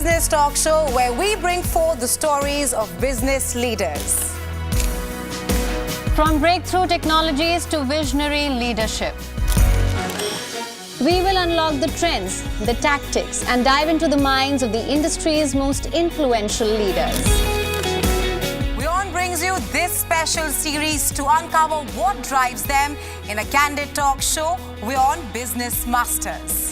Business talk show where we bring forth the stories of business leaders. From breakthrough technologies to visionary leadership. We will unlock the trends, the tactics, and dive into the minds of the industry's most influential leaders. WION brings you this special series to uncover what drives them in a candid talk show, WION Business Masters.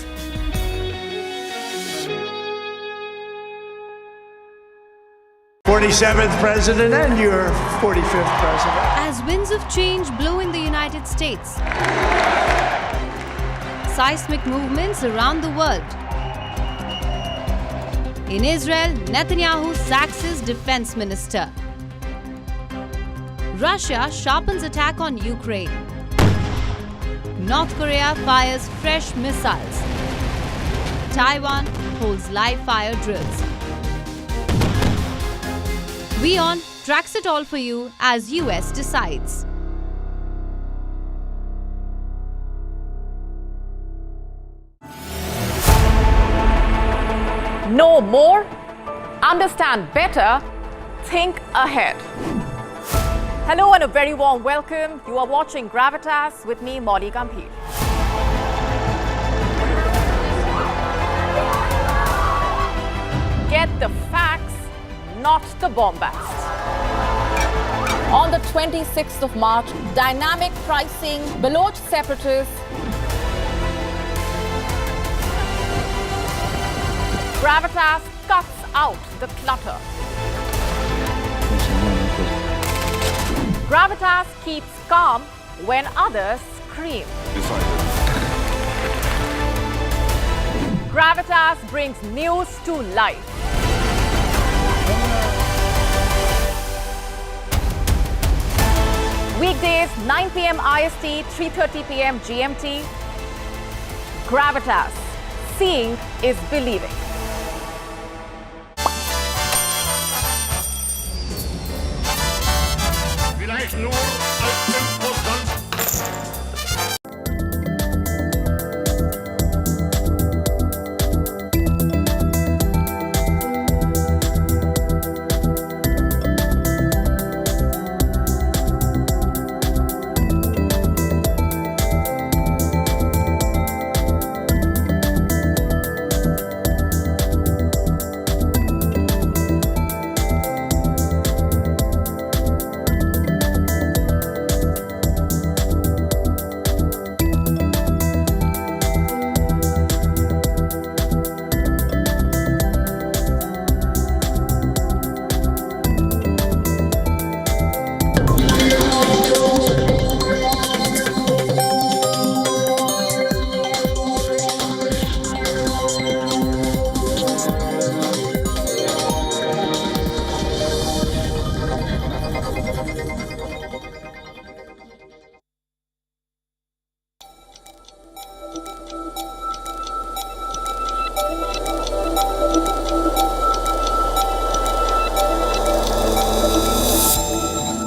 47th president and your 45th president. As winds of change blow in the United States, seismic movements around the world. In Israel, Netanyahu sacks his defense minister. Russia sharpens attack on Ukraine. North Korea fires fresh missiles. Taiwan holds live fire drills. WION tracks it all for you as US decides. Know more, understand better, think ahead. Hello and a very warm welcome. You are watching Gravitas with me, Molly Gambhir. Get the facts, not the bombast. On the 26th of March, dynamic pricing, Baloch separatists, Gravitas cuts out the clutter. Gravitas keeps calm when others scream. Gravitas brings news to life. Weekdays, 9 PM IST, 3:30 PM GMT. Gravitas. Seeing is believing. Vielleicht nur als Impulsland.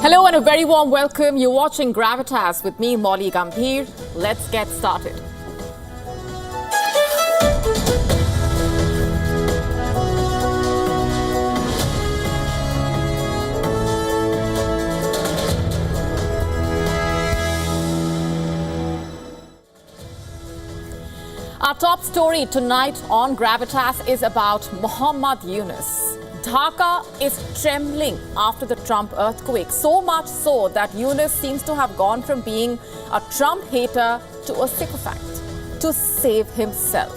Hello and a very warm welcome. You're watching Gravitas with me, Molly Gambhir. Let's get started. Our top story tonight on Gravitas is about Muhammad Yunus. Dhaka is trembling after the Trump earthquake, so much so that Yunus seems to have gone from being a Trump hater to a sycophant to save himself.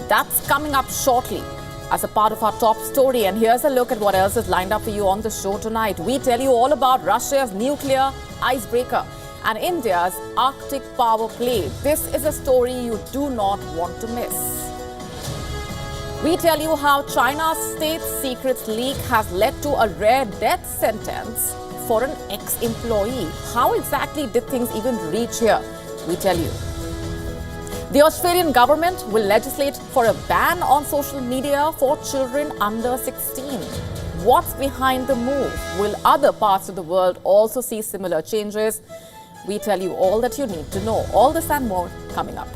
That's coming up shortly as a part of our top story. And here's a look at what else is lined up for you on the show tonight. We tell you all about Russia's nuclear icebreaker and India's Arctic power play. This is a story you do not want to miss. We tell you how China's state secrets leak has led to a rare death sentence for an ex-employee. How exactly did things even reach here? We tell you. The Australian government will legislate for a ban on social media for children under 16. What's behind the move? Will other parts of the world also see similar changes? We tell you all that you need to know. All this and more coming up.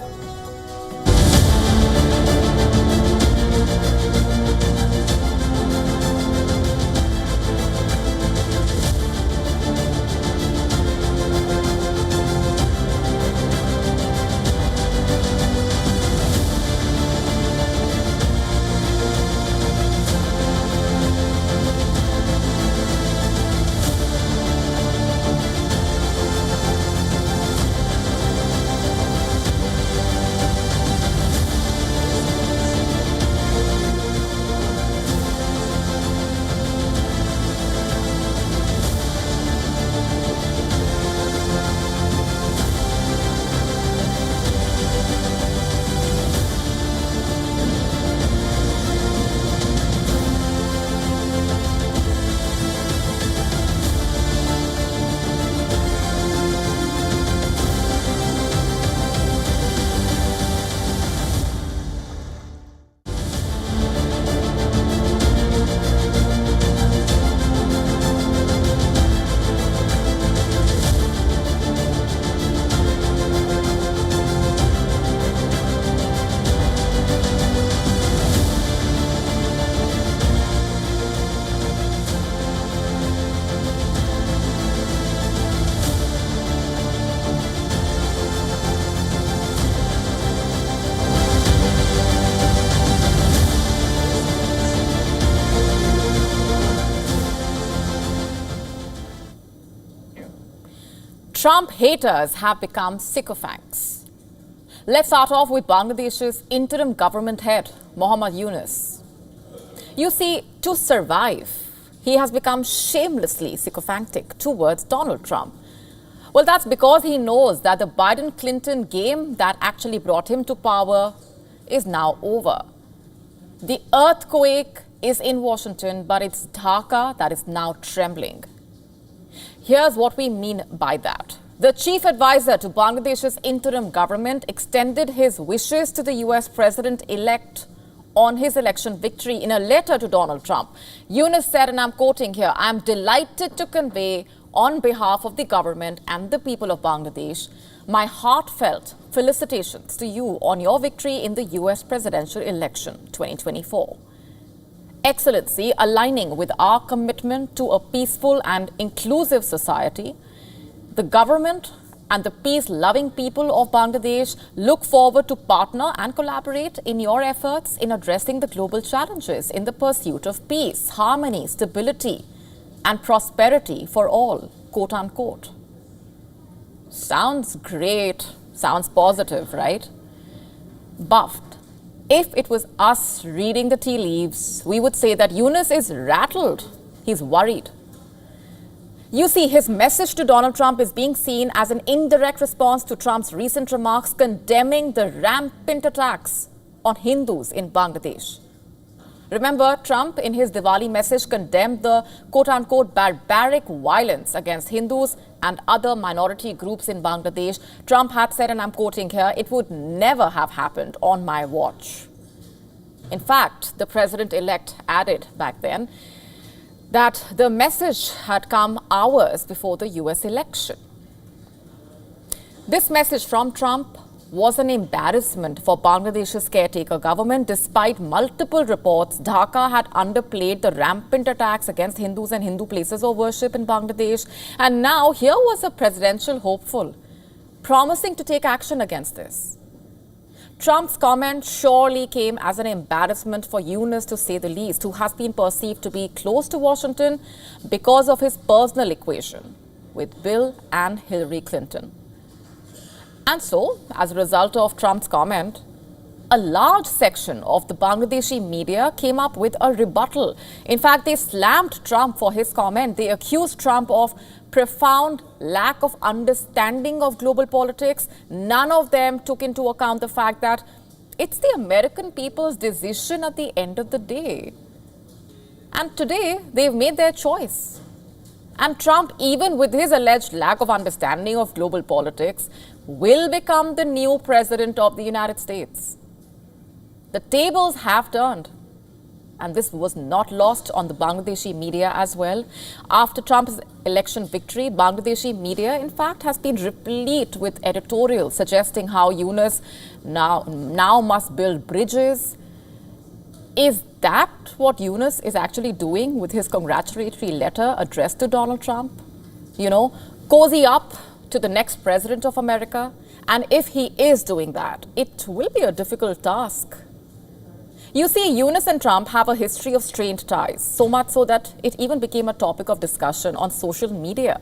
Trump haters have become sycophants. Let's start off with Bangladesh's interim government head, Muhammad Yunus. You see, to survive, he has become shamelessly sycophantic towards Donald Trump. Well, that's because he knows that the Biden-Clinton game that actually brought him to power is now over. The earthquake is in Washington, but it's Dhaka that is now trembling. Here's what we mean by that. The chief advisor to Bangladesh's interim government extended his wishes to the US president-elect on his election victory in a letter to Donald Trump. Yunus said, and I'm quoting here, "I'm delighted to convey on behalf of the government and the people of Bangladesh my heartfelt felicitations to you on your victory in the US presidential election 2024. Excellency, aligning with our commitment to a peaceful and inclusive society, the government and the peace-loving people of Bangladesh look forward to partner and collaborate in your efforts in addressing the global challenges in the pursuit of peace, harmony, stability, and prosperity for all," quote unquote. Sounds great, sounds positive, right? But if it was us reading the tea leaves, we would say that Yunus is rattled, he's worried. You see, his message to Donald Trump is being seen as an indirect response to Trump's recent remarks condemning the rampant attacks on Hindus in Bangladesh. Remember, Trump, in his Diwali message, condemned the quote-unquote barbaric violence against Hindus and other minority groups in Bangladesh. Trump had said, and I'm quoting here, "It would never have happened on my watch." In fact, the president-elect added back then that the message had come hours before the US election. This message from Trump was an embarrassment for Bangladesh's caretaker government. Despite multiple reports, Dhaka had underplayed the rampant attacks against Hindus and Hindu places of worship in Bangladesh. And now here was a presidential hopeful promising to take action against this. Trump's comment surely came as an embarrassment for Yunus, to say the least, who has been perceived to be close to Washington because of his personal equation with Bill and Hillary Clinton. And so, as a result of Trump's comment, a large section of the Bangladeshi media came up with a rebuttal. In fact, they slammed Trump for his comment. They accused Trump of profound lack of understanding of global politics. None of them took into account the fact that it's the American people's decision at the end of the day. And today, they've made their choice. And Trump, even with his alleged lack of understanding of global politics, will become the new president of the United States. The tables have turned. And this was not lost on the Bangladeshi media as well. After Trump's election victory, Bangladeshi media, in fact, has been replete with editorials suggesting how Yunus now must build bridges. Is that what Yunus is actually doing with his congratulatory letter addressed to Donald Trump? You know, cozy up to the next president of America? And if he is doing that, it will be a difficult task. You see, Yunus and Trump have a history of strained ties, so much so that it even became a topic of discussion on social media.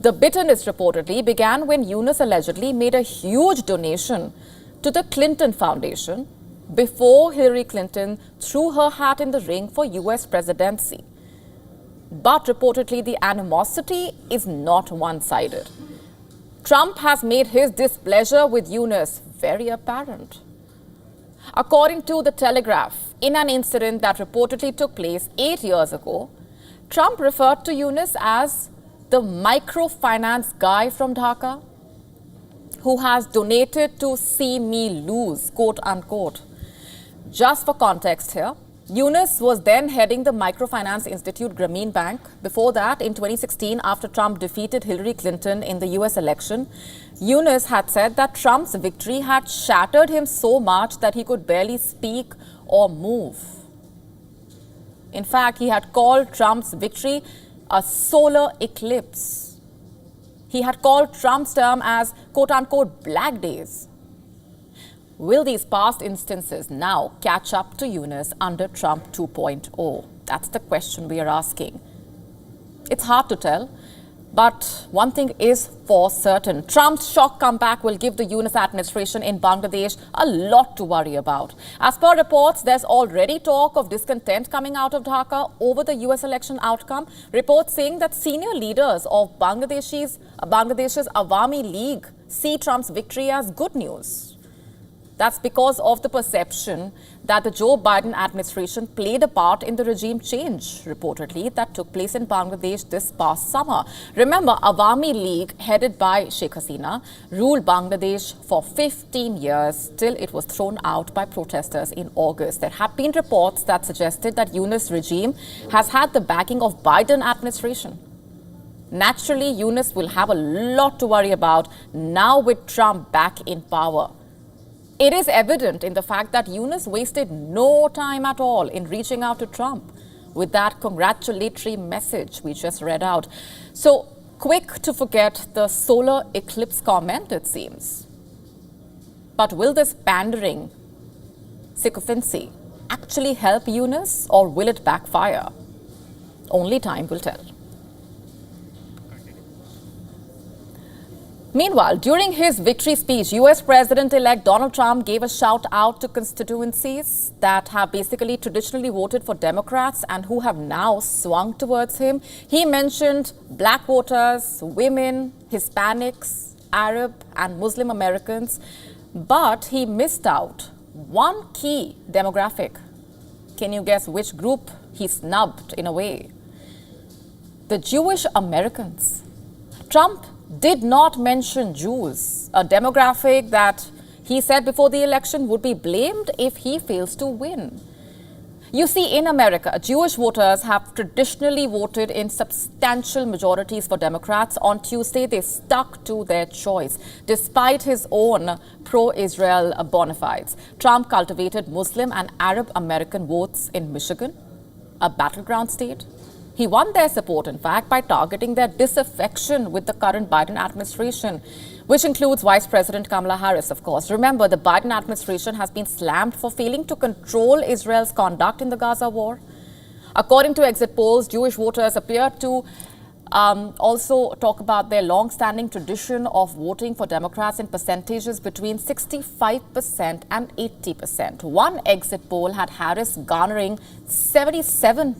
The bitterness reportedly began when Yunus allegedly made a huge donation to the Clinton Foundation before Hillary Clinton threw her hat in the ring for US presidency. But reportedly, the animosity is not one-sided. Trump has made his displeasure with Yunus very apparent. According to The Telegraph, in an incident that reportedly took place 8 years ago, Trump referred to Yunus as the microfinance guy from Dhaka who has donated to see me lose, quote unquote. Just for context here, Yunus was then heading the microfinance institute Grameen Bank. Before that, in 2016, after Trump defeated Hillary Clinton in the US election, Yunus had said that Trump's victory had shattered him so much that he could barely speak or move. In fact, he had called Trump's victory a solar eclipse. He had called Trump's term as, quote-unquote, black days. Will these past instances now catch up to Yunus under Trump 2.0? That's the question we are asking. It's hard to tell, But one thing is for certain. Trump's shock comeback will give the Yunus administration in Bangladesh a lot to worry about. As per reports, there's already talk of discontent coming out of Dhaka over the US election outcome. Reports saying that senior leaders of Bangladesh's Awami League see Trump's victory as good news. That's because of the perception that the Joe Biden administration played a part in the regime change, reportedly, that took place in Bangladesh this past summer. Remember, Awami League, headed by Sheikh Hasina, ruled Bangladesh for 15 years till it was thrown out by protesters in August. There have been reports that suggested that Yunus regime has had the backing of Biden administration. Naturally, Yunus will have a lot to worry about now with Trump back in power. It is evident in the fact that Yunus wasted no time at all in reaching out to Trump with that congratulatory message we just read out. So quick to forget the solar eclipse comment, it seems. But will this pandering sycophancy actually help Yunus, or will it backfire? Only time will tell. Meanwhile, during his victory speech, US President-elect Donald Trump gave a shout out to constituencies that have basically traditionally voted for Democrats and who have now swung towards him. He mentioned black voters, women, Hispanics, Arab and Muslim Americans, but he missed out one key demographic. Can you guess which group he snubbed in a way? The Jewish Americans. Trump did not mention Jews, a demographic that he said before the election would be blamed if he fails to win. You see, in America, Jewish voters have traditionally voted in substantial majorities for Democrats. On Tuesday, they stuck to their choice, despite his own pro-Israel bona fides. Trump cultivated Muslim and Arab American votes in Michigan, a battleground state. He won their support, in fact, by targeting their disaffection with the current Biden administration, which includes Vice President Kamala Harris, of course. Remember, the Biden administration has been slammed for failing to control Israel's conduct in the Gaza war. According to exit polls, Jewish voters appear to also talk about their long-standing tradition of voting for Democrats in percentages between 65% and 80%. One exit poll had Harris garnering 77%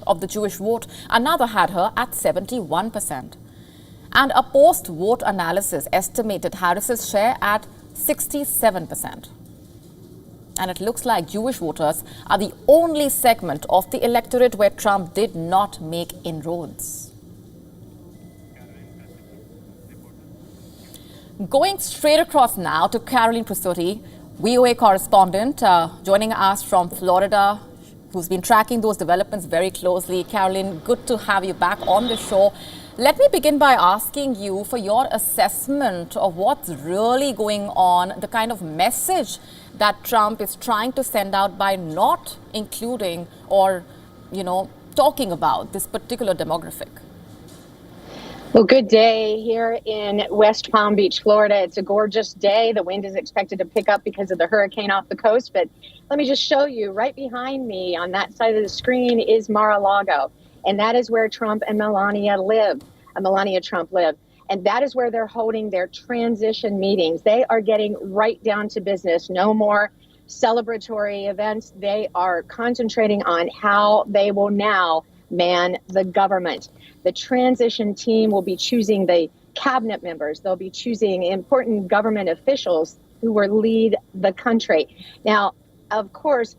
of the Jewish vote. Another had her at 71%. And a post-vote analysis estimated Harris's share at 67%. And it looks like Jewish voters are the only segment of the electorate where Trump did not make inroads. Going straight across now to Caroline Prasuti, VOA correspondent, joining us from Florida, who's been tracking those developments very closely. Caroline, good to have you back on the show. Let me begin by asking you for your assessment of what's really going on, the kind of message that Trump is trying to send out by not including or, talking about this particular demographic. Well, good day here in West Palm Beach, Florida. It's a gorgeous day. The wind is expected to pick up because of the hurricane off the coast. But let me just show you right behind me on that side of the screen is Mar-a-Lago. And that is where Trump and Melania Trump live. And that is where they're holding their transition meetings. They are getting right down to business. No more celebratory events. They are concentrating on how they will now man the government. The transition team will be choosing the cabinet members. They'll be choosing important government officials who will lead the country. Now, of course,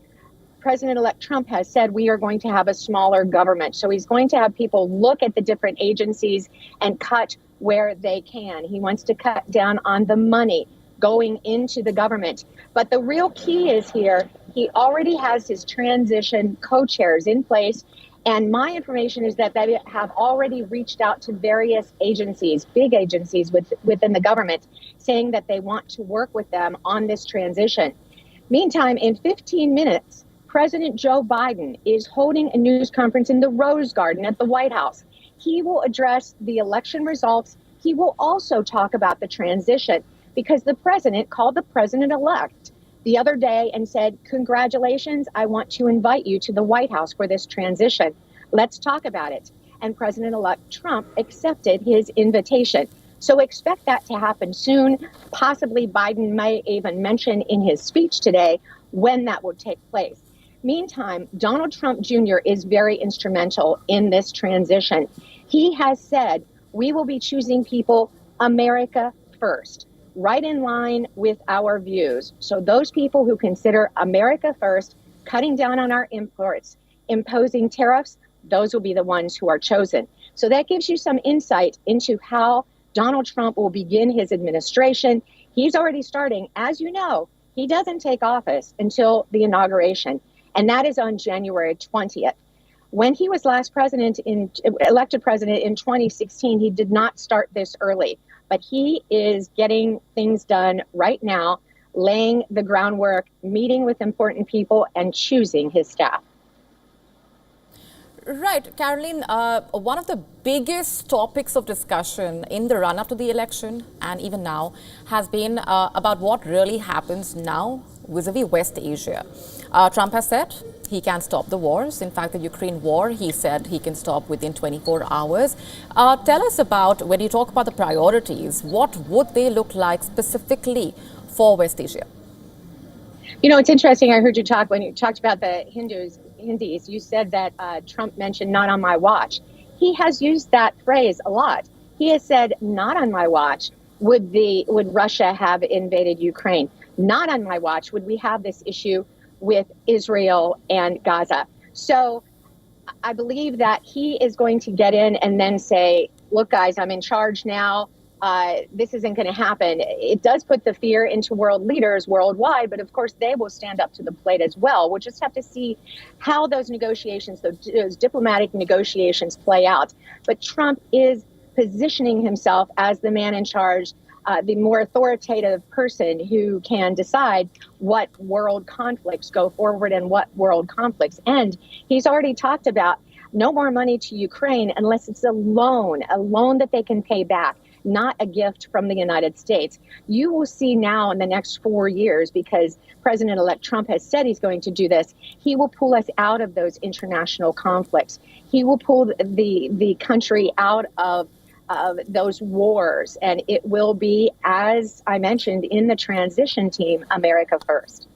President-elect Trump has said we are going to have a smaller government. So he's going to have people look at the different agencies and cut where they can. He wants to cut down on the money going into the government. But the real key is here, he already has his transition co-chairs in place. And my information is that they have already reached out to various agencies, big agencies within the government, saying that they want to work with them on this transition. Meantime, in 15 minutes, President Joe Biden is holding a news conference in the Rose Garden at the White House. He will address the election results. He will also talk about the transition because the president called the president-elect the other day and said, congratulations, I want to invite you to the White House for this transition. Let's talk about it. and President-elect Trump accepted his invitation. So expect that to happen soon. Possibly Biden may even mention in his speech today when that will take place. Meantime, Donald Trump Jr. is very instrumental in this transition. He has said, we will be choosing people America first, right in line with our views. So those people who consider America first, cutting down on our imports, imposing tariffs, those will be the ones who are chosen. So that gives you some insight into how Donald Trump will begin his administration. He's already starting. As you know, he doesn't take office until the inauguration, and that is on January 20th. When he was last elected president in 2016, he did not start this early, but he is getting things done right now, laying the groundwork, meeting with important people, and choosing his staff. Right, Caroline, one of the biggest topics of discussion in the run-up to the election and even now has been about what really happens now vis-a-vis West Asia. Trump has said he can stop the wars. In fact, the Ukraine war, he said he can stop within 24 hours. Tell us about, when you talk about the priorities, what would they look like specifically for West Asia? You know, it's interesting. I heard you talk when you talked about the Hindis. You said that Trump mentioned "not on my watch." He has used that phrase a lot. He has said, "Not on my watch would Russia have invaded Ukraine. Not on my watch would we have this issue with Israel and Gaza." So I believe that he is going to get in and then say, "Look, guys, I'm in charge now. This isn't going to happen." It does put the fear into world leaders worldwide, but of course they will stand up to the plate as well. We'll just have to see how those negotiations, those diplomatic negotiations play out. But Trump is positioning himself as the man in charge, the more authoritative person who can decide what world conflicts go forward and what world conflicts end. He's already talked about no more money to Ukraine unless it's a loan that they can pay back, not a gift from the United States. You will see now in the next 4 years, because President-elect Trump has said he's going to do this, he will pull us out of those international conflicts. He will pull the country out of those wars, and it will be, as I mentioned in the transition team, America first.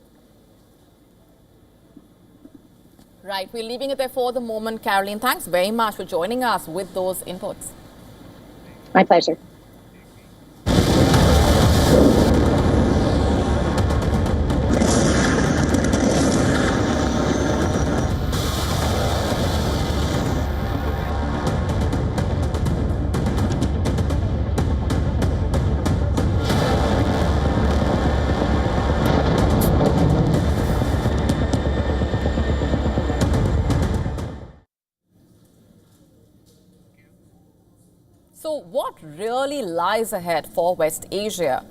Right, we're leaving it there for the moment, Caroline. Thanks very much for joining us with those inputs. My pleasure. So what really lies ahead for West Asia?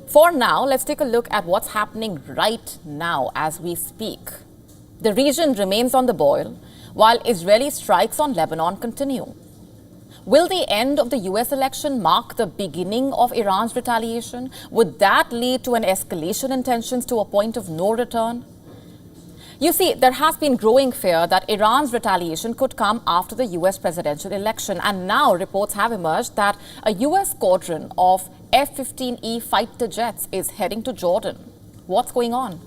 For now, let's take a look at what's happening right now as we speak. The region remains on the boil while Israeli strikes on Lebanon continue. Will the end of the US election mark the beginning of Iran's retaliation? Would that lead to an escalation in tensions to a point of no return? You see, there has been growing fear that Iran's retaliation could come after the US presidential election, and now reports have emerged that a US squadron of F-15E fighter jets is heading to Jordan. What's going on?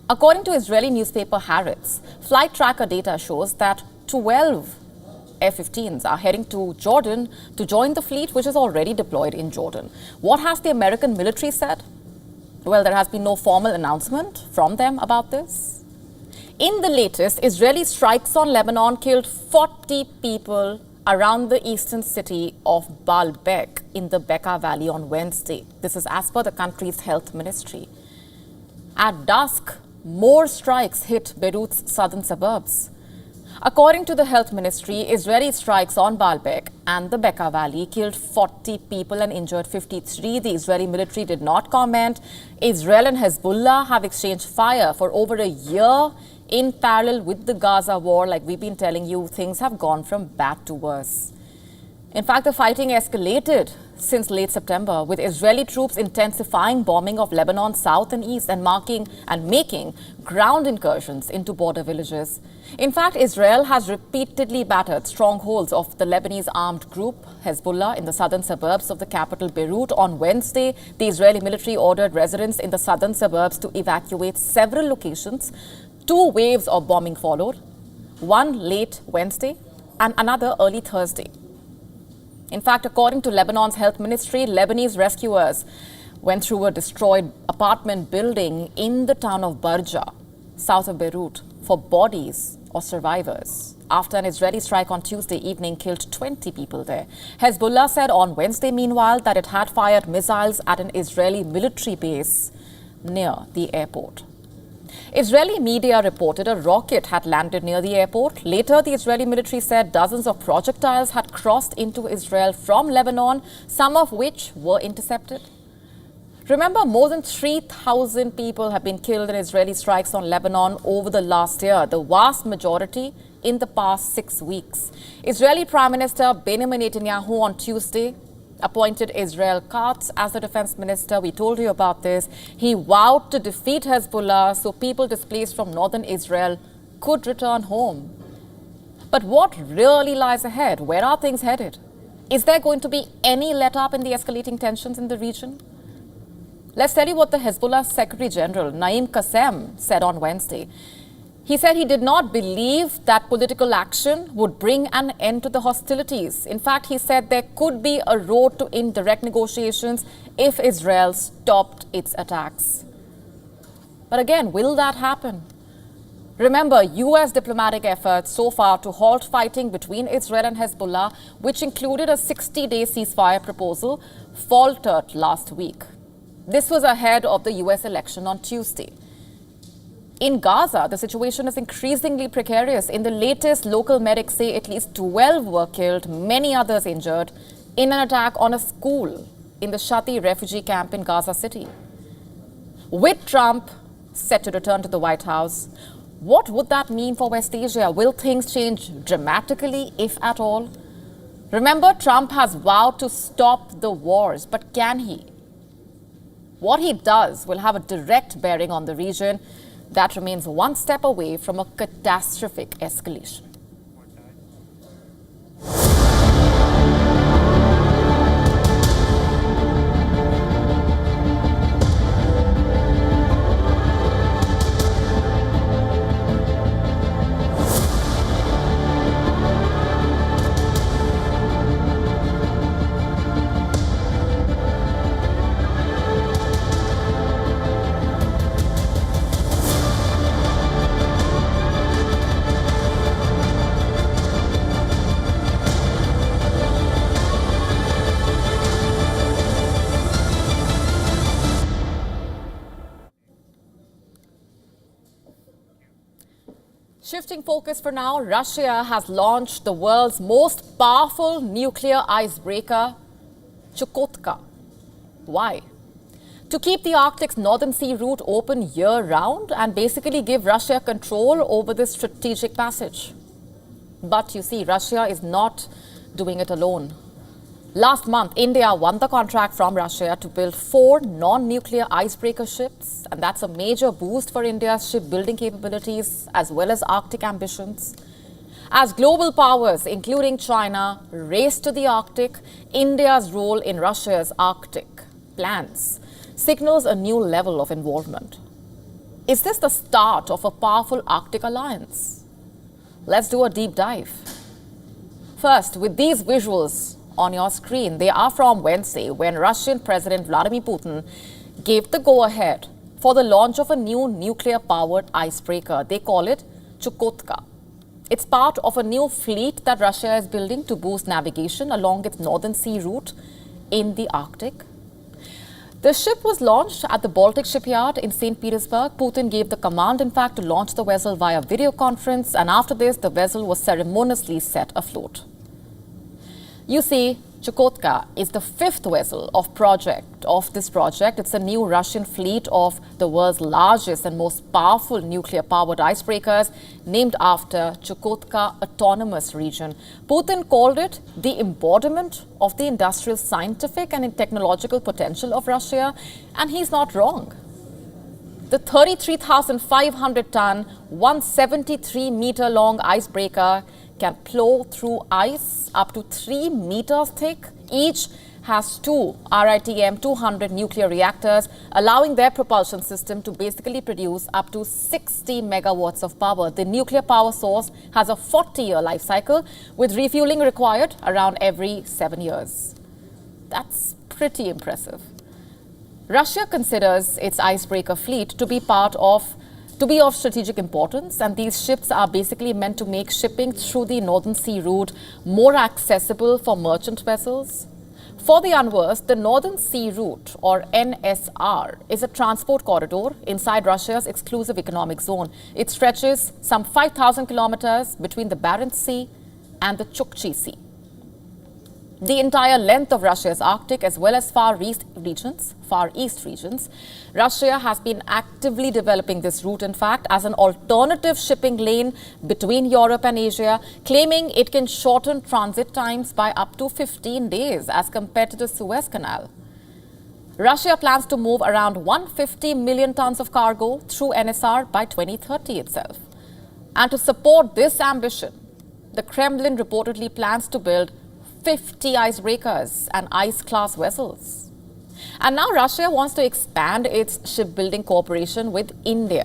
According to Israeli newspaper Haaretz, flight tracker data shows that 12 F-15s are heading to Jordan to join the fleet which is already deployed in Jordan. What has the American military said? Well, there has been no formal announcement from them about this. In the latest, Israeli strikes on Lebanon killed 40 people around the eastern city of Baalbek in the Bekaa Valley on Wednesday. This is as per the country's health ministry. At dusk, more strikes hit Beirut's southern suburbs. According to the health ministry, Israeli strikes on Baalbek and the Bekaa Valley killed 40 people and injured 53. The Israeli military did not comment. Israel and Hezbollah have exchanged fire for over a year in parallel with the Gaza war. Like we've been telling you, things have gone from bad to worse. In fact, the fighting escalated since late September, with Israeli troops intensifying bombing of Lebanon's south and east and making ground incursions into border villages. In fact, Israel has repeatedly battered strongholds of the Lebanese armed group Hezbollah in the southern suburbs of the capital Beirut. On Wednesday, the Israeli military ordered residents in the southern suburbs to evacuate several locations. 2 waves of bombing followed, one late Wednesday and another early Thursday. In fact, according to Lebanon's health ministry, Lebanese rescuers went through a destroyed apartment building in the town of Barja, south of Beirut, for bodies or survivors after an Israeli strike on Tuesday evening killed 20 people there. Hezbollah said on Wednesday, meanwhile, that it had fired missiles at an Israeli military base near the airport. Israeli media reported a rocket had landed near the airport. Later, the Israeli military said dozens of projectiles had crossed into Israel from Lebanon, some of which were intercepted. Remember, more than 3,000 people have been killed in Israeli strikes on Lebanon over the last year, the vast majority in the past 6 weeks. Israeli Prime Minister Benjamin Netanyahu on Tuesday appointed Israel Katz as the defense minister. We told you about this. He vowed to defeat Hezbollah so people displaced from northern Israel could return home. But what really lies ahead? Where are things headed? Is there going to be any let-up in the escalating tensions in the region? Let's tell you what the Hezbollah Secretary General, Naim Qassem, said on Wednesday. He said he did not believe that political action would bring an end to the hostilities. In fact, he said there could be a road to indirect negotiations if Israel stopped its attacks. But again, will that happen? Remember, U.S. diplomatic efforts so far to halt fighting between Israel and Hezbollah, which included a 60-day ceasefire proposal, faltered last week. This was ahead of the U.S. election on Tuesday. In Gaza, the situation is increasingly precarious. In the latest, local medics say at least 12 were killed, many others injured, in an attack on a school in the Shati refugee camp in Gaza City. With Trump set to return to the White House, what would that mean for West Asia? Will things change dramatically, if at all? Remember, Trump has vowed to stop the wars, but can he? What he does will have a direct bearing on the region that remains one step away from a catastrophic escalation. Shifting focus for now, Russia has launched the world's most powerful nuclear icebreaker, Chukotka. Why? To keep the Arctic's northern sea route open year-round and basically give Russia control over this strategic passage. But you see, Russia is not doing it alone. Last month, India won the contract from Russia to build 4 non-nuclear icebreaker ships, and that's a major boost for India's shipbuilding capabilities as well as Arctic ambitions. As global powers, including China, race to the Arctic, India's role in Russia's Arctic plans signals a new level of involvement. Is this the start of a powerful Arctic alliance? Let's do a deep dive. First, with these visuals on your screen, they are from Wednesday, when Russian President Vladimir Putin gave the go-ahead for the launch of a new nuclear-powered icebreaker. They call it Chukotka. It's part of a new fleet that Russia is building to boost navigation along its northern sea route in the Arctic. The ship was launched at the Baltic shipyard in St. Petersburg. Putin gave the command, in fact, to launch the vessel via video conference, and after this, the vessel was ceremoniously set afloat. You see, Chukotka is the fifth vessel of this project. It's a new Russian fleet of the world's largest and most powerful nuclear-powered icebreakers named after Chukotka Autonomous Region. Putin called it the embodiment of the industrial, scientific and technological potential of Russia, and he's not wrong. The 33,500-ton, 173-meter-long icebreaker can plow through ice up to 3 meters thick. Each has two RITM-200 nuclear reactors, allowing their propulsion system to basically produce up to 60 megawatts of power. The nuclear power source has a 40-year life cycle, with refueling required around every 7 years. That's pretty impressive. Russia considers its icebreaker fleet to be of strategic importance, and these ships are basically meant to make shipping through the Northern Sea route more accessible for merchant vessels. For the unversed, the Northern Sea route, or NSR, is a transport corridor inside Russia's exclusive economic zone. It stretches some 5,000 kilometers between the Barents Sea and the Chukchi Sea. The entire length of Russia's Arctic as well as Far East regions, Russia has been actively developing this route, in fact, as an alternative shipping lane between Europe and Asia, claiming it can shorten transit times by up to 15 days as compared to the Suez Canal. Russia plans to move around 150 million tons of cargo through NSR by 2030 itself. And to support this ambition, the Kremlin reportedly plans to build 50 icebreakers and ice-class vessels. And now Russia wants to expand its shipbuilding cooperation with India.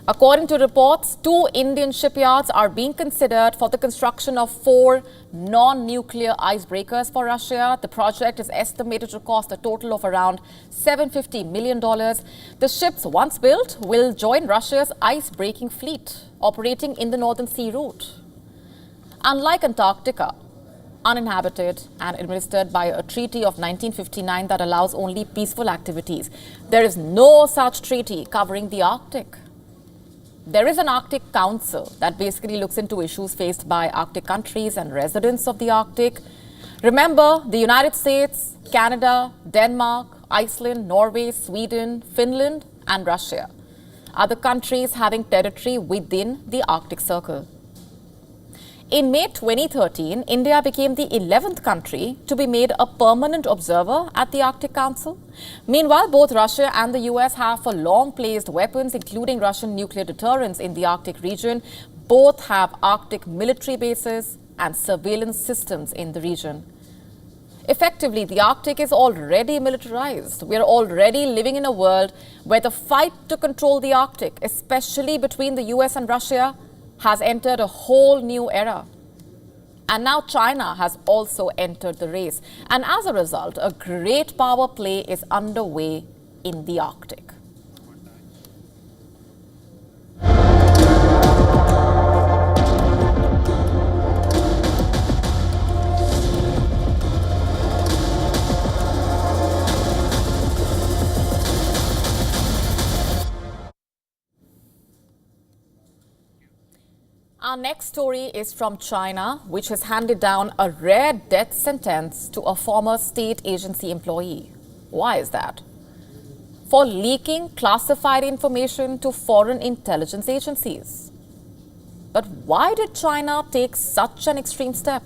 According to reports, 2 Indian shipyards are being considered for the construction of 4 non-nuclear icebreakers for Russia. The project is estimated to cost a total of around $750 million. The ships, once built, will join Russia's ice-breaking fleet operating in the Northern Sea route. Unlike Antarctica, uninhabited and administered by a treaty of 1959 that allows only peaceful activities, there is no such treaty covering the Arctic. There is an Arctic Council that basically looks into issues faced by Arctic countries and residents of the Arctic. Remember, the United States, Canada, Denmark, Iceland, Norway, Sweden, Finland, and Russia are the countries having territory within the Arctic Circle. In May 2013, India became the 11th country to be made a permanent observer at the Arctic Council. Meanwhile, both Russia and the US have for long placed weapons, including Russian nuclear deterrence, in the Arctic region. Both have Arctic military bases and surveillance systems in the region. Effectively, the Arctic is already militarized. We are already living in a world where the fight to control the Arctic, especially between the US and Russia, has entered a whole new era. And now China has also entered the race. And as a result, a great power play is underway in the Arctic. Our next story is from China, which has handed down a rare death sentence to a former state agency employee. Why is that? For leaking classified information to foreign intelligence agencies. But why did China take such an extreme step?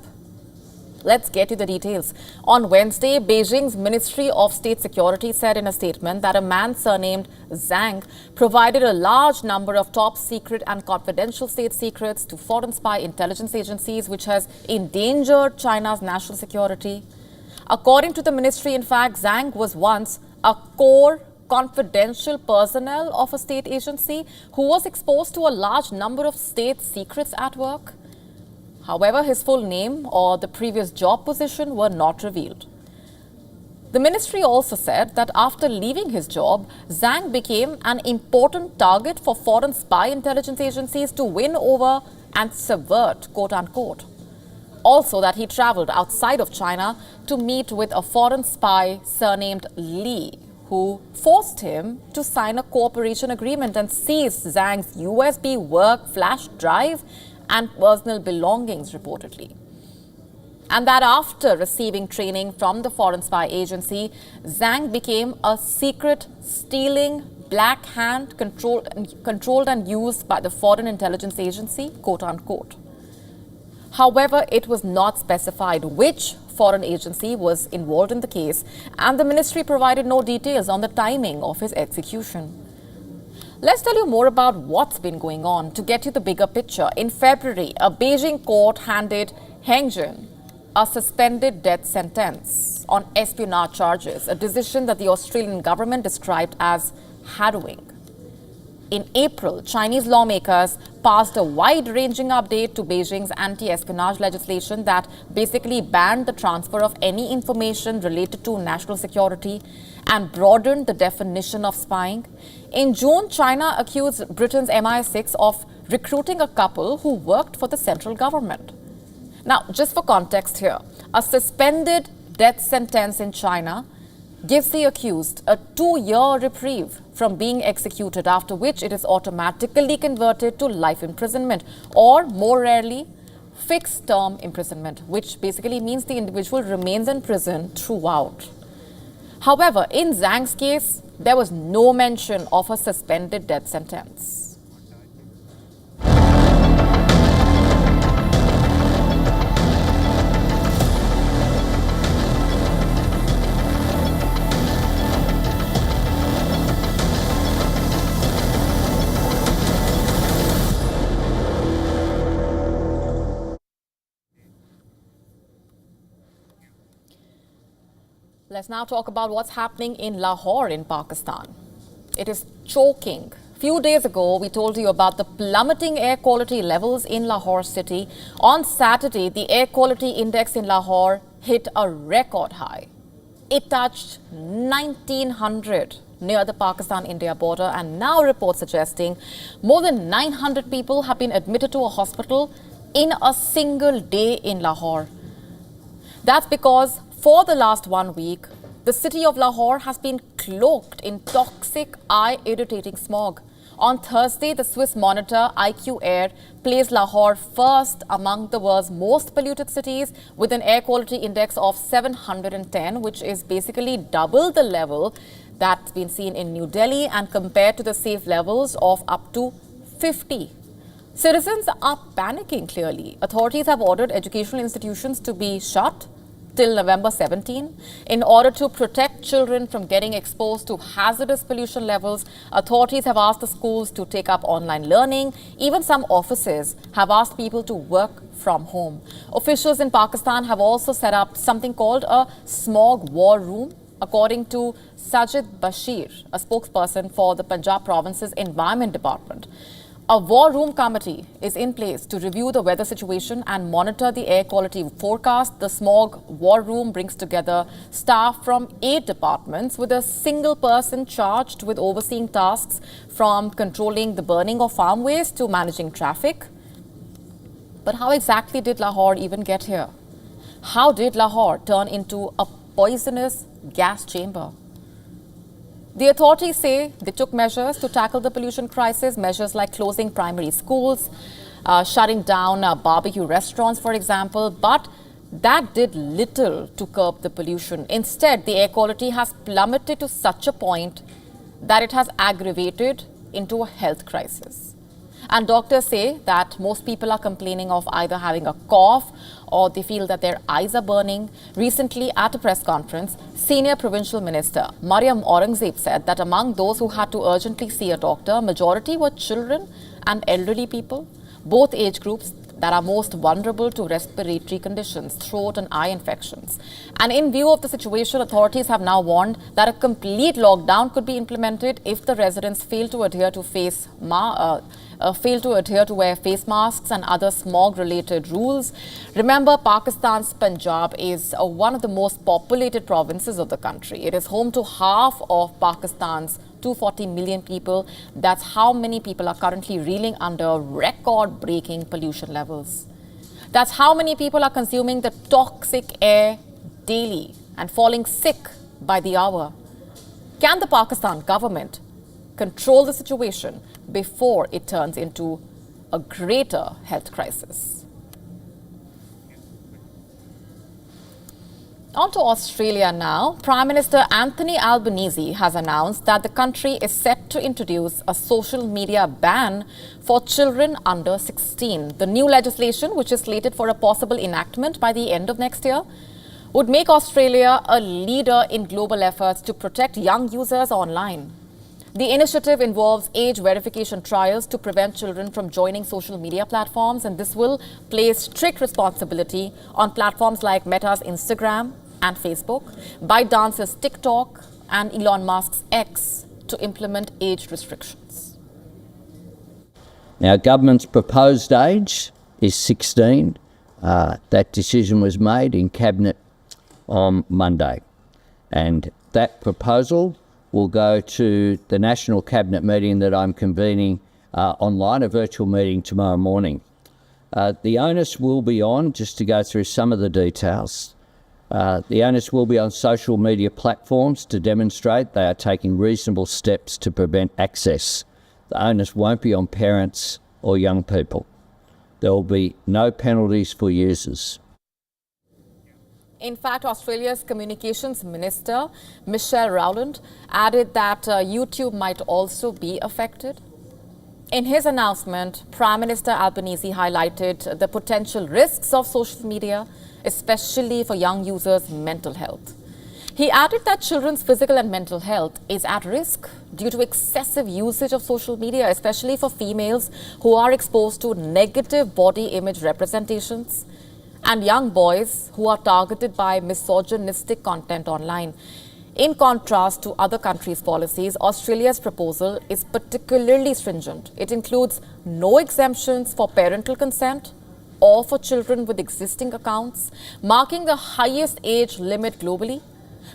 Let's get you the details. On Wednesday, Beijing's Ministry of State Security said in a statement that a man surnamed Zhang provided a large number of top secret and confidential state secrets to foreign spy intelligence agencies, which has endangered China's national security. According to the ministry, in fact, Zhang was once a core confidential personnel of a state agency who was exposed to a large number of state secrets at work. However, his full name or the previous job position were not revealed. The ministry also said that after leaving his job, Zhang became an important target for foreign spy intelligence agencies to win over and subvert, quote unquote. Also that he traveled outside of China to meet with a foreign spy surnamed Li, who forced him to sign a cooperation agreement and seize Zhang's USB work flash drive and personal belongings, reportedly. And that after receiving training from the foreign spy agency, Zhang became a secret stealing black hand controlled and used by the foreign intelligence agency, quote unquote. However, it was not specified which foreign agency was involved in the case, and the ministry provided no details on the timing of his execution. Let's tell you more about what's been going on to get you the bigger picture. In February, a Beijing court handed Heng Jin a suspended death sentence on espionage charges, a decision that the Australian government described as harrowing. In April, Chinese lawmakers passed a wide-ranging update to Beijing's anti-espionage legislation that basically banned the transfer of any information related to national security and broadened the definition of spying. In June, China accused Britain's MI6 of recruiting a couple who worked for the central government. Now, just for context here, a suspended death sentence in China gives the accused a 2-year reprieve from being executed, after which it is automatically converted to life imprisonment, or more rarely, fixed term imprisonment, which basically means the individual remains in prison throughout. However, in Zhang's case, there was no mention of a suspended death sentence. Let's now talk about what's happening in Lahore in Pakistan. It is choking. Few days ago, we told you about the plummeting air quality levels in Lahore city. On Saturday, the air quality index in Lahore hit a record high. It touched 1900 near the Pakistan-India border, and now reports suggesting more than 900 people have been admitted to a hospital in a single day in Lahore. That's because for the last 1 week, the city of Lahore has been cloaked in toxic, eye-irritating smog. On Thursday, the Swiss monitor IQ Air placed Lahore first among the world's most polluted cities with an air quality index of 710, which is basically double the level that's been seen in New Delhi and compared to the safe levels of up to 50. Citizens are panicking clearly. Authorities have ordered educational institutions to be shut till November 17. In order to protect children from getting exposed to hazardous pollution levels, authorities have asked the schools to take up online learning. Even some offices have asked people to work from home. Officials in Pakistan have also set up something called a Smog war room, according to Sajid Bashir, a spokesperson for the Punjab province's Environment Department. A war room committee is in place to review the weather situation and monitor the air quality forecast. The Smog war room brings together staff from 8 departments with a single person charged with overseeing tasks from controlling the burning of farm waste to managing traffic. But how exactly did Lahore even get here? How did Lahore turn into a poisonous gas chamber? The authorities say they took measures to tackle the pollution crisis, measures like closing primary schools, shutting down barbecue restaurants, for example, but that did little to curb the pollution. Instead, the air quality has plummeted to such a point that it has aggravated into a health crisis. And doctors say that most people are complaining of either having a cough or they feel that their eyes are burning. Recently, at a press conference, Senior Provincial Minister Mariam Aurangzeb said that among those who had to urgently see a doctor, majority were children and elderly people, both age groups that are most vulnerable to respiratory conditions, throat and eye infections. And in view of the situation, authorities have now warned that a complete lockdown could be implemented if the residents fail to adhere to wear face masks and other smog-related rules. Remember, Pakistan's Punjab is one of the most populated provinces of the country. It is home to half of Pakistan's 240 million people. That's how many people are currently reeling under record-breaking pollution levels. That's how many people are consuming the toxic air daily and falling sick by the hour. Can the Pakistan government control the situation before it turns into a greater health crisis? On to Australia now. Prime Minister Anthony Albanese has announced that the country is set to introduce a social media ban for children under 16. The new legislation, which is slated for a possible enactment by the end of next year, would make Australia a leader in global efforts to protect young users online. The initiative involves age verification trials to prevent children from joining social media platforms, and this will place strict responsibility on platforms like Meta's Instagram and Facebook, ByteDance's TikTok, and Elon Musk's X to implement age restrictions. Now, government's proposed age is 16. That decision was made in Cabinet on Monday, and that proposal will go to the National Cabinet meeting that I'm convening online, a virtual meeting tomorrow morning. The onus will be on, just to go through some of the details, the onus will be on social media platforms to demonstrate they are taking reasonable steps to prevent access. The onus won't be on parents or young people. There will be no penalties for users. In fact, Australia's Communications Minister, Michelle Rowland, added that YouTube might also be affected. In his announcement, Prime Minister Albanese highlighted the potential risks of social media, especially for young users' mental health. He added that children's physical and mental health is at risk due to excessive usage of social media, especially for females who are exposed to negative body image representations, and young boys who are targeted by misogynistic content online. In contrast to other countries' policies, Australia's proposal is particularly stringent. It includes no exemptions for parental consent or for children with existing accounts, marking the highest age limit globally.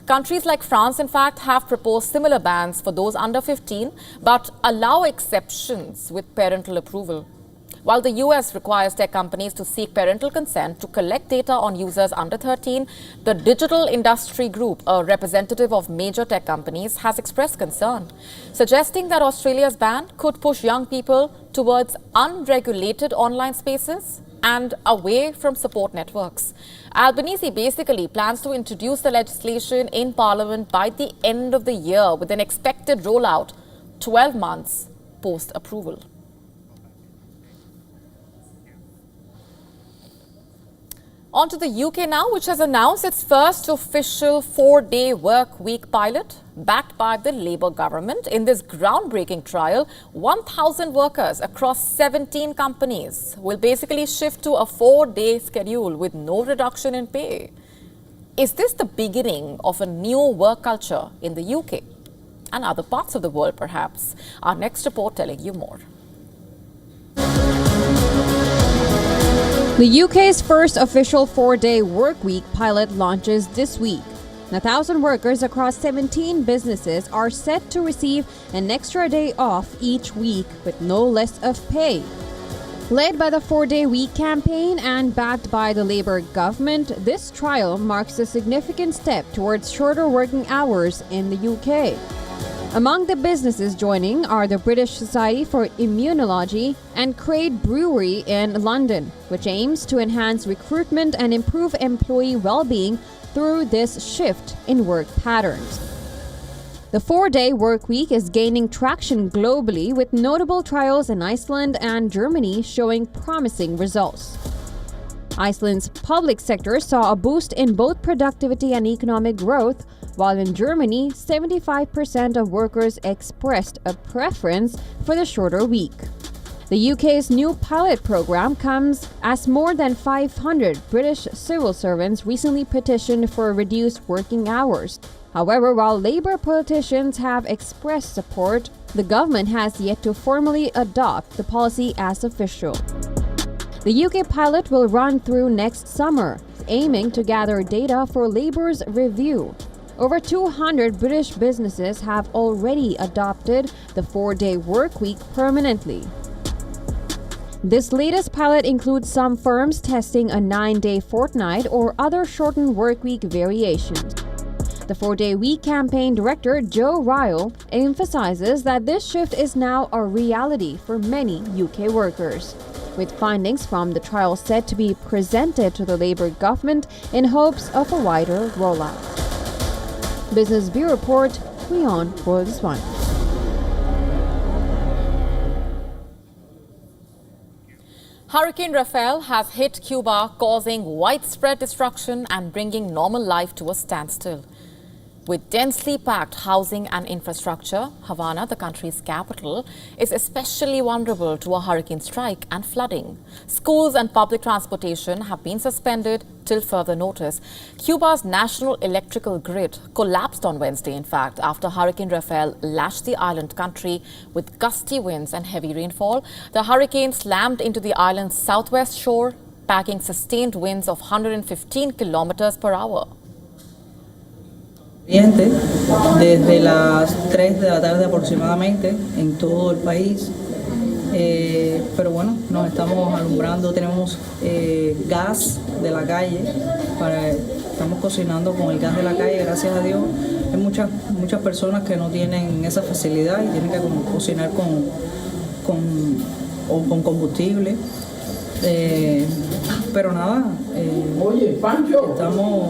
Countries like France, in fact, have proposed similar bans for those under 15, but allow exceptions with parental approval. While the US requires tech companies to seek parental consent to collect data on users under 13, the Digital Industry Group, a representative of major tech companies, has expressed concern, suggesting that Australia's ban could push young people towards unregulated online spaces and away from support networks. Albanese basically plans to introduce the legislation in Parliament by the end of the year, with an expected rollout 12 months post-approval. On to the UK now, which has announced its first official 4-day work week pilot, backed by the Labour government. In this groundbreaking trial, 1,000 workers across 17 companies will basically shift to a 4-day schedule with no reduction in pay. Is this the beginning of a new work culture in the UK and other parts of the world, perhaps? Our next report telling you more. The UK's first official 4-day workweek pilot launches this week. 1,000 workers across 17 businesses are set to receive an extra day off each week with no less of pay. Led by the 4-day week campaign and backed by the Labour government, this trial marks a significant step towards shorter working hours in the UK. Among the businesses joining are the British Society for Immunology and Crade Brewery in London, which aims to enhance recruitment and improve employee well-being through this shift in work patterns. The 4-day work week is gaining traction globally, with notable trials in Iceland and Germany showing promising results. Iceland's public sector saw a boost in both productivity and economic growth, while in Germany, 75% of workers expressed a preference for the shorter week. The UK's new pilot program comes as more than 500 British civil servants recently petitioned for reduced working hours. However, while Labour politicians have expressed support, the government has yet to formally adopt the policy as official. The UK pilot will run through next summer, aiming to gather data for Labour's review. Over 200 British businesses have already adopted the 4-day work week permanently. This latest pilot includes some firms testing a 9-day fortnight or other shortened work week variations. The 4-day week campaign director, Joe Ryle, emphasizes that this shift is now a reality for many UK workers. with findings from the trial set to be presented to the Labour government in hopes of a wider rollout. Business Bureau Report, WION World is One. Hurricane Rafael has hit Cuba, causing widespread destruction and bringing normal life to a standstill. With densely packed housing and infrastructure, Havana, the country's capital, is especially vulnerable to a hurricane strike and flooding. Schools and public transportation have been suspended till further notice. Cuba's national electrical grid collapsed on Wednesday, in fact, after Hurricane Rafael lashed the island country with gusty winds and heavy rainfall. The hurricane slammed into the island's southwest shore, packing sustained winds of 115 kilometers per hour. Desde las 3 de la tarde aproximadamente en todo el país, pero bueno, nos estamos alumbrando, tenemos gas de la calle, estamos cocinando con el gas de la calle, gracias a Dios. Hay muchas personas que no tienen esa facilidad y tienen que cocinar con combustible, pero nada, estamos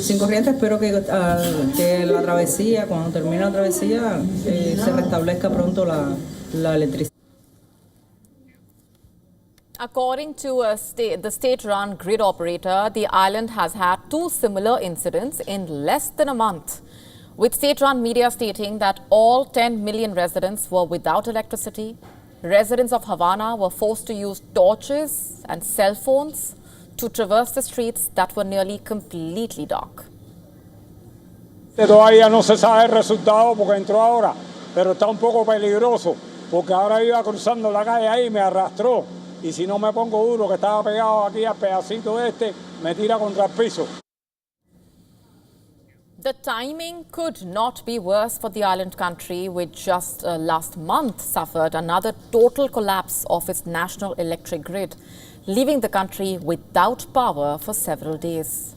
sin corriente. Espero que la travesía, cuando termine la travesía, se restablezca pronto la electricidad. According to the state-run grid operator, the island has had 2 similar incidents in less than a month, with state-run media stating that all 10 million residents were without electricity. Residents of Havana were forced to use torches and cell phones to traverse the streets that were nearly completely dark. Todavía no se sabe el resultado porque entró ahora, pero está un poco peligroso porque ahora iba cruzando la calle ahí y me arrastró. Y si no me pongo duro, que estaba pegado aquí al pedacito me tira contra el piso. The timing could not be worse for the island country, which just last month suffered another total collapse of its national electric grid, leaving the country without power for several days.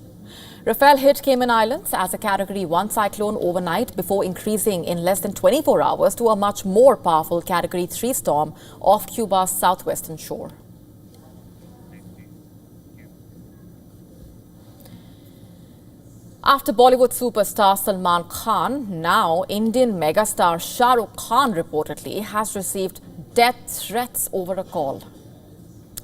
Rafael hit Cayman Islands as a Category 1 cyclone overnight before increasing in less than 24 hours to a much more powerful Category 3 storm off Cuba's southwestern shore. After Bollywood superstar Salman Khan, now Indian megastar Shah Rukh Khan reportedly has received death threats over a call.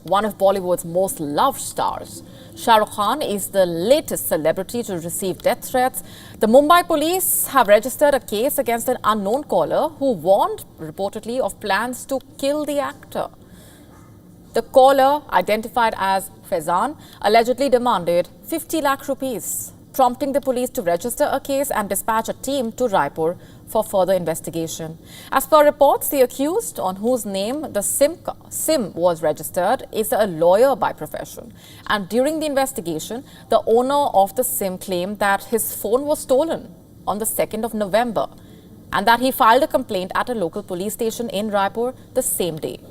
One of Bollywood's most loved stars, Shah Rukh Khan is the latest celebrity to receive death threats. The Mumbai police have registered a case against an unknown caller who warned reportedly of plans to kill the actor. The caller, identified as Faizan, allegedly demanded 50 lakh rupees, prompting the police to register a case and dispatch a team to Raipur for further investigation. As per reports, the accused, on whose name the SIM was registered, is a lawyer by profession. And during the investigation, the owner of the SIM claimed that his phone was stolen on the 2nd of November and that he filed a complaint at a local police station in Raipur the same day.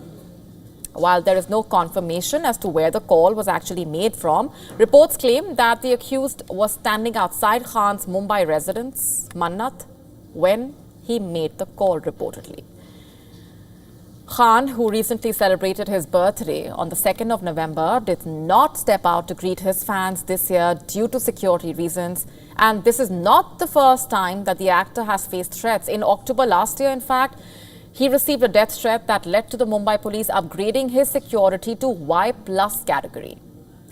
While there is no confirmation as to where the call was actually made from, reports claim that the accused was standing outside Khan's Mumbai residence, Mannat, when he made the call reportedly. Khan, who recently celebrated his birthday on the 2nd of November, did not step out to greet his fans this year due to security reasons. And this is not the first time that the actor has faced threats. In October last year, in fact, he received a death threat that led to the Mumbai police upgrading his security to Y+ category.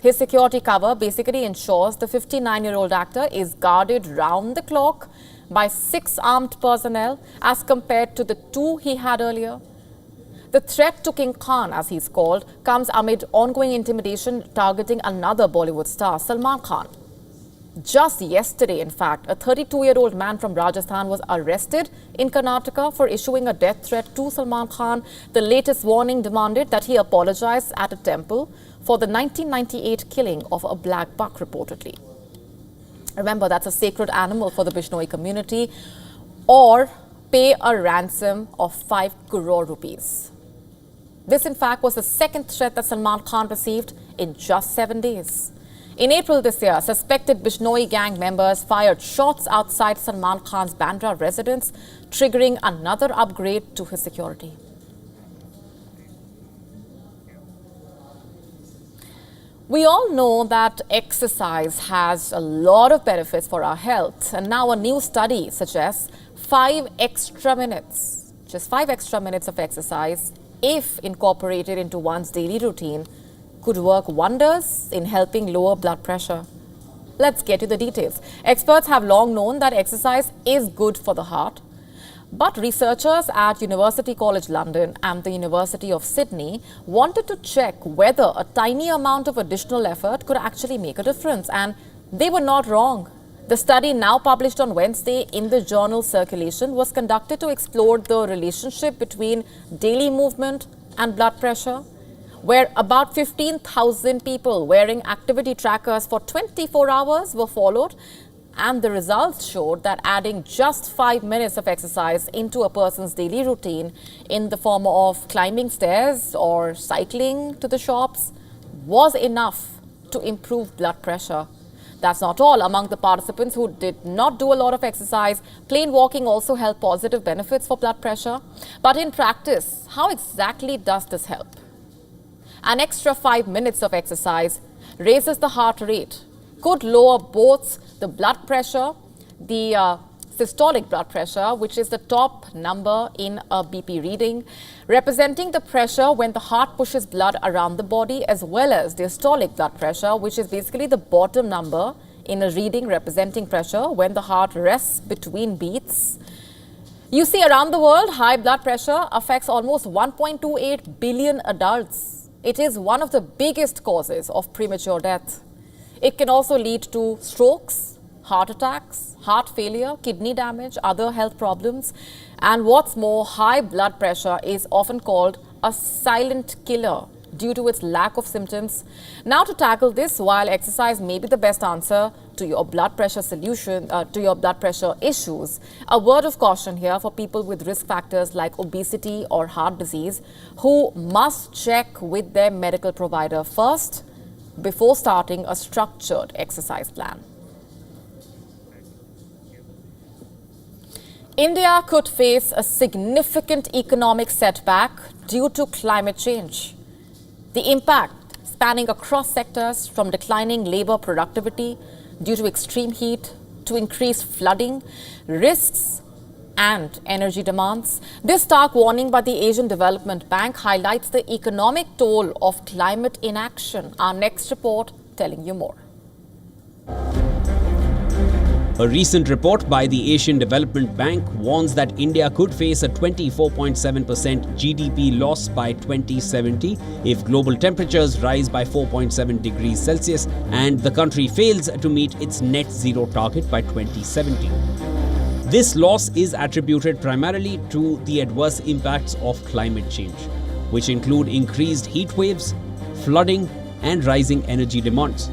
His security cover basically ensures the 59-year-old actor is guarded round the clock by 6 armed personnel as compared to the 2 he had earlier. The threat to King Khan, as he's called, comes amid ongoing intimidation targeting another Bollywood star, Salman Khan. Just yesterday, in fact, a 32-year-old man from Rajasthan was arrested in Karnataka for issuing a death threat to Salman Khan. The latest warning demanded that he apologize at a temple for the 1998 killing of a black buck, reportedly. Remember, that's a sacred animal for the Bishnoi community, or pay a ransom of 5 crore rupees. This, in fact, was the second threat that Salman Khan received in just 7 days. In April this year, suspected Bishnoi gang members fired shots outside Salman Khan's Bandra residence, triggering another upgrade to his security. We all know that exercise has a lot of benefits for our health, and now a new study suggests 5 extra minutes, just 5 extra minutes of exercise, if incorporated into one's daily routine, could work wonders in helping lower blood pressure. Let's get to the details. Experts have long known that exercise is good for the heart, but researchers at University College London and the University of Sydney wanted to check whether a tiny amount of additional effort could actually make a difference, and they were not wrong. The study, now published on Wednesday in the journal Circulation, was conducted to explore the relationship between daily movement and blood pressure, where about 15,000 people wearing activity trackers for 24 hours were followed. And the results showed that adding just 5 minutes of exercise into a person's daily routine in the form of climbing stairs or cycling to the shops was enough to improve blood pressure. That's not all. Among the participants who did not do a lot of exercise, plain walking also held positive benefits for blood pressure. But in practice, how exactly does this help? An extra 5 minutes of exercise raises the heart rate, could lower both the blood pressure, the systolic blood pressure, which is the top number in a BP reading, representing the pressure when the heart pushes blood around the body, as well as the systolic blood pressure, which is basically the bottom number in a reading representing pressure when the heart rests between beats. You see, around the world, high blood pressure affects almost 1.28 billion adults. It is one of the biggest causes of premature death. It can also lead to strokes, heart attacks, heart failure, kidney damage, other health problems. And what's more, high blood pressure is often called a silent killer due to its lack of symptoms. Now, to tackle this, while exercise may be the best answer to your blood pressure issues, a word of caution here for people with risk factors like obesity or heart disease, who must check with their medical provider first before starting a structured exercise plan. India could face a significant economic setback due to climate change. The impact spanning across sectors, from declining labor productivity due to extreme heat to increased flooding, risks and energy demands. This stark warning by the Asian Development Bank highlights the economic toll of climate inaction. Our next report telling you more. A recent report by the Asian Development Bank warns that India could face a 24.7% GDP loss by 2070 if global temperatures rise by 4.7 degrees Celsius and the country fails to meet its net zero target by 2070. This loss is attributed primarily to the adverse impacts of climate change, which include increased heat waves, flooding, and rising energy demands.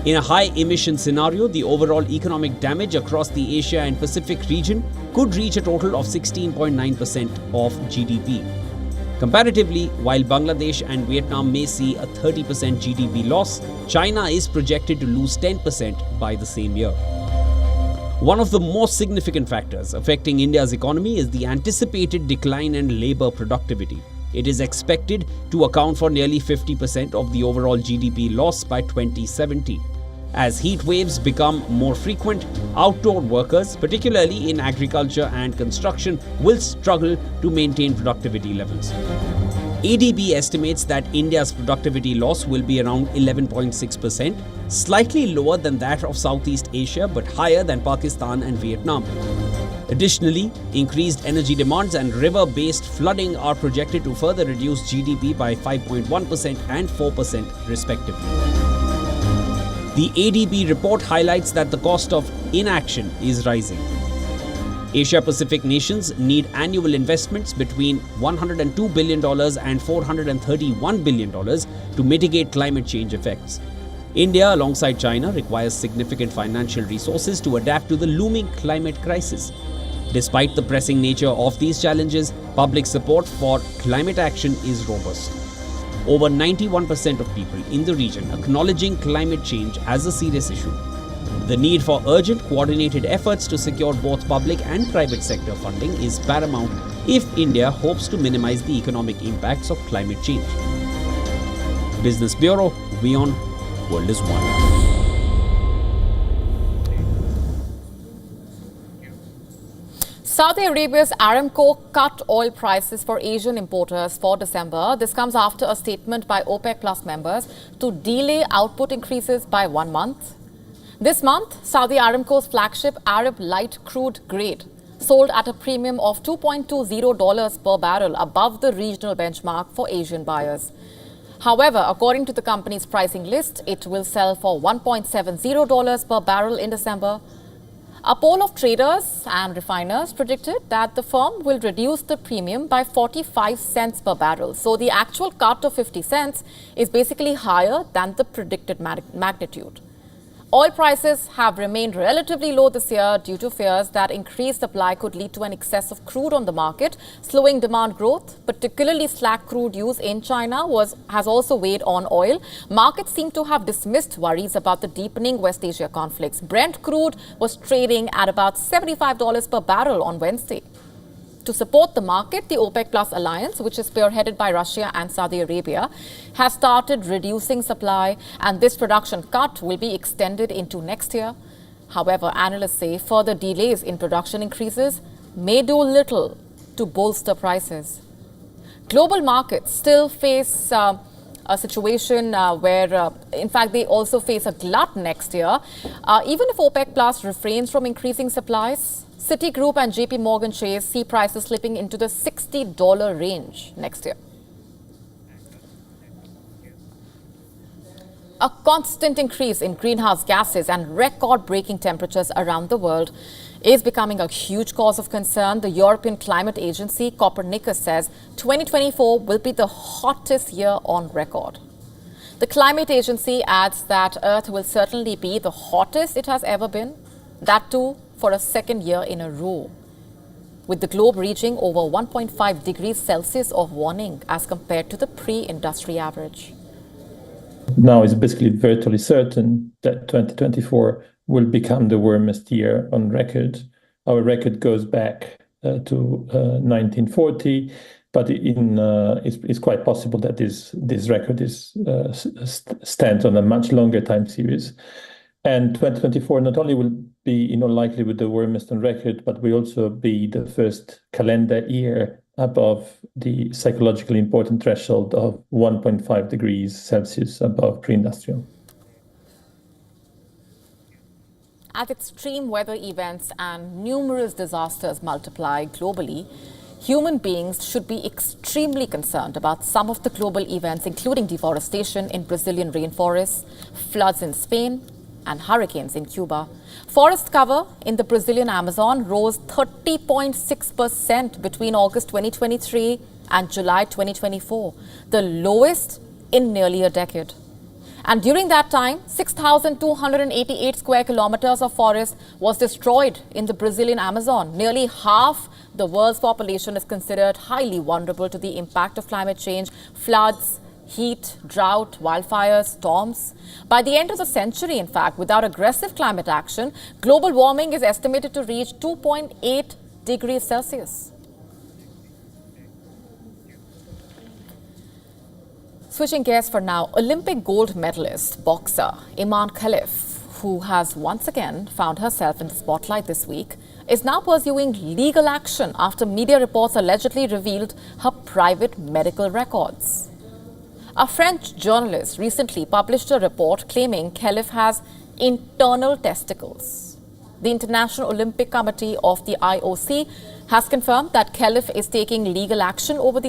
In a high-emission scenario, the overall economic damage across the Asia and Pacific region could reach a total of 16.9% of GDP. Comparatively, while Bangladesh and Vietnam may see a 30% GDP loss, China is projected to lose 10% by the same year. One of the most significant factors affecting India's economy is the anticipated decline in labor productivity. It is expected to account for nearly 50% of the overall GDP loss by 2070. As heat waves become more frequent, outdoor workers, particularly in agriculture and construction, will struggle to maintain productivity levels. ADB estimates that India's productivity loss will be around 11.6%, slightly lower than that of Southeast Asia but higher than Pakistan and Vietnam. Additionally, increased energy demands and river-based flooding are projected to further reduce GDP by 5.1% and 4% respectively. The ADB report highlights that the cost of inaction is rising. Asia-Pacific nations need annual investments between $102 billion and $431 billion to mitigate climate change effects. India, alongside China, requires significant financial resources to adapt to the looming climate crisis. Despite the pressing nature of these challenges, public support for climate action is robust. Over 91% of people in the region acknowledging climate change as a serious issue. The need for urgent coordinated efforts to secure both public and private sector funding is paramount if India hopes to minimize the economic impacts of climate change. Business Bureau, WION, world is one. Saudi Arabia's Aramco cut oil prices for Asian importers for December. This comes after a statement by OPEC Plus members to delay output increases by 1 month. This month, Saudi Aramco's flagship Arab light crude grade sold at a premium of $2.20 per barrel above the regional benchmark for Asian buyers. However, according to the company's pricing list, it will sell for $1.70 per barrel in December. A poll of traders and refiners predicted that the firm will reduce the premium by 45 cents per barrel. So the actual cut of 50 cents is basically higher than the predicted magnitude. Oil prices have remained relatively low this year due to fears that increased supply could lead to an excess of crude on the market, slowing demand growth. Particularly slack crude use in China has also weighed on oil. Markets seem to have dismissed worries about the deepening West Asia conflicts. Brent crude was trading at about $75 per barrel on Wednesday. To support the market, the OPEC Plus alliance, which is spearheaded by Russia and Saudi Arabia, has started reducing supply, and this production cut will be extended into next year. However, analysts say further delays in production increases may do little to bolster prices. Global markets still face a situation where, in fact, they also face a glut next year. Even if OPEC Plus refrains from increasing supplies, Citigroup and JP Morgan Chase see prices slipping into the $60 range next year. A constant increase in greenhouse gases and record-breaking temperatures around the world is becoming a huge cause of concern. The European Climate Agency, Copernicus, says 2024 will be the hottest year on record. The Climate Agency adds that Earth will certainly be the hottest it has ever been, that too for a second year in a row, with the globe reaching over 1.5 degrees Celsius of warming as compared to the pre-industry average. Now it's basically virtually certain that 2024 will become the warmest year on record. Our record goes back to 1940, but it's quite possible that this record stands on a much longer time series. And 2024 not only will be likely with the warmest on record, but will also be the first calendar year above the psychologically important threshold of 1.5 degrees Celsius above pre-industrial. As extreme weather events and numerous disasters multiply globally, human beings should be extremely concerned about some of the global events, including deforestation in Brazilian rainforests, floods in Spain, and hurricanes in Cuba. Forest cover in the Brazilian Amazon rose 30.6% between August 2023 and July 2024, the lowest in nearly a decade. And during that time, 6,288 square kilometers of forest was destroyed in the Brazilian Amazon. Nearly half the world's population is considered highly vulnerable to the impact of climate change, floods, heat, drought, wildfires, storms. By the end of the century, in fact, without aggressive climate action, global warming is estimated to reach 2.8 degrees Celsius. Switching gears for now, Olympic gold medalist boxer Iman Khalif, who has once again found herself in the spotlight this week, is now pursuing legal action after media reports allegedly revealed her private medical records. A French journalist recently published a report claiming Khalif has internal testicles. The International Olympic Committee of the IOC has confirmed that Khalif is taking legal action over these